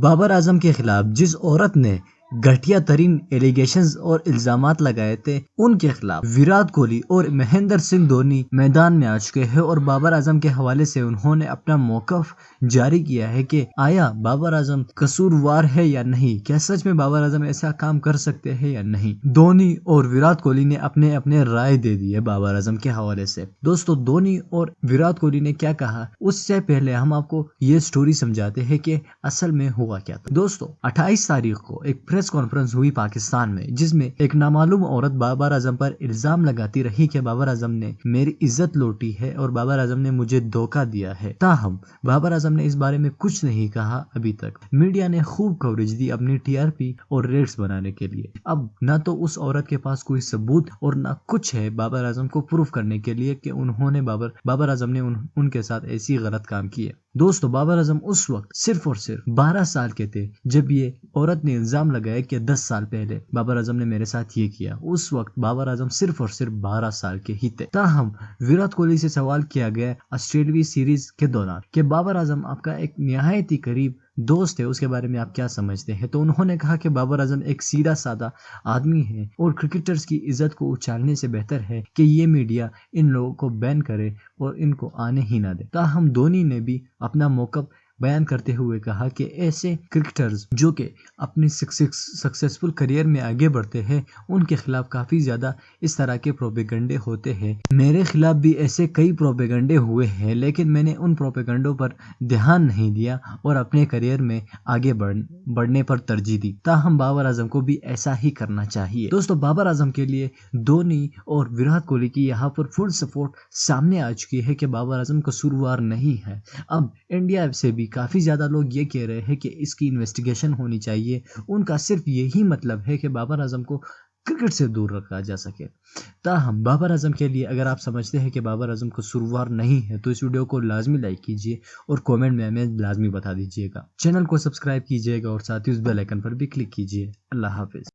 بابر اعظم کے خلاف جس عورت نے گھٹیا ترین ایلیگیشنز اور الزامات لگائے تھے، ان کے خلاف ویرات کوہلی اور مہندر سنگھ دھونی میدان میں آ چکے ہیں اور بابر اعظم کے حوالے سے انہوں نے اپنا موقف جاری کیا ہے کہ آیا بابر اعظم قصوروار ہے یا نہیں، کیا سچ میں بابر اعظم ایسا کام کر سکتے ہیں یا نہیں۔ دھونی اور ویرات کوہلی نے اپنے رائے دے دی ہے بابر اعظم کے حوالے سے۔ دوستو، دھونی اور ویرات کوہلی نے کیا کہا، اس سے پہلے ہم آپ کو یہ سٹوری سمجھاتے ہیں کہ اصل میں ہوا کیا تھا۔ دوستو، 28 تاریخ کو ایک پریس کانفرنس ہوئی پاکستان میں، جس میں ایک نامعلوم عورت بابر اعظم پر الزام لگاتی رہی کہ بابر اعظم نے میری عزت لوٹی ہے اور بابر اعظم نے مجھے دھوکہ دیا ہے۔ تاہم بابر اعظم نے اس بارے میں کچھ نہیں کہا ابھی تک۔ میڈیا نے خوب کوریج دی اپنی TRP اور ریٹس بنانے کے لیے۔ اب نہ تو اس عورت کے پاس کوئی ثبوت اور نہ کچھ ہے بابر اعظم کو پروف کرنے کے لیے کہ بابر اعظم نے ان کے ساتھ ایسی غلط کام کیے۔ دوستو، بابر اعظم اس وقت صرف اور صرف 12 سال کے تھے جب یہ عورت نے الزام لگایا کہ 10 سال پہلے بابر اعظم نے میرے ساتھ یہ کیا۔ اس وقت بابر اعظم صرف اور صرف 12 سال کے ہی تھے۔ تاہم ویرات کوہلی سے سوال کیا گیا آسٹریلوی سیریز کے دوران کہ بابر اعظم آپ کا ایک نہایت ہی قریب دوست ہے، اس کے بارے میں آپ کیا سمجھتے ہیں، تو انہوں نے کہا کہ بابر اعظم ایک سیدھا سادہ آدمی ہے اور کرکٹرز کی عزت کو اچھالنے سے بہتر ہے کہ یہ میڈیا ان لوگوں کو بین کرے اور ان کو آنے ہی نہ دے۔ تاہم دھونی نے بھی اپنا موقف بیان کرتے ہوئے کہا کہ ایسے کرکٹرز جو کہ اپنی سکسیسفل کریئر میں آگے بڑھتے ہیں، ان کے خلاف کافی زیادہ اس طرح کے پروپیگنڈے ہوتے ہیں۔ میرے خلاف بھی ایسے کئی پروپیگنڈے ہوئے ہیں، لیکن میں نے ان پروپیگنڈوں پر دھیان نہیں دیا اور اپنے کریئر میں آگے بڑھنے پر ترجیح دی۔ تاہم بابر اعظم کو بھی ایسا ہی کرنا چاہیے۔ دوستو، بابر اعظم کے لیے دھونی اور ویرات کوہلی کی یہاں پر فل سپورٹ سامنے آ چکی ہے کہ بابر اعظم قصوروار نہیں ہے۔ اب انڈیا سے بھی کافی زیادہ لوگ یہ کہہ رہے ہیں کہ اس کی انویسٹیگیشن ہونی چاہیے۔ ان کا صرف یہی مطلب ہے کہ بابر اعظم کو کرکٹ سے دور رکھا جا سکے۔ تاہم بابر اعظم کے لیے اگر آپ سمجھتے ہیں کہ بابر اعظم قصوروار نہیں ہے تو اس ویڈیو کو لازمی لائک کیجیے اور کومنٹ میں ہمیں لازمی بتا دیجیے گا۔ چینل کو سبسکرائب کیجیے گا اور ساتھ ہی اس بیل آئیکن پر بھی کلک کیجیے۔ اللہ حافظ۔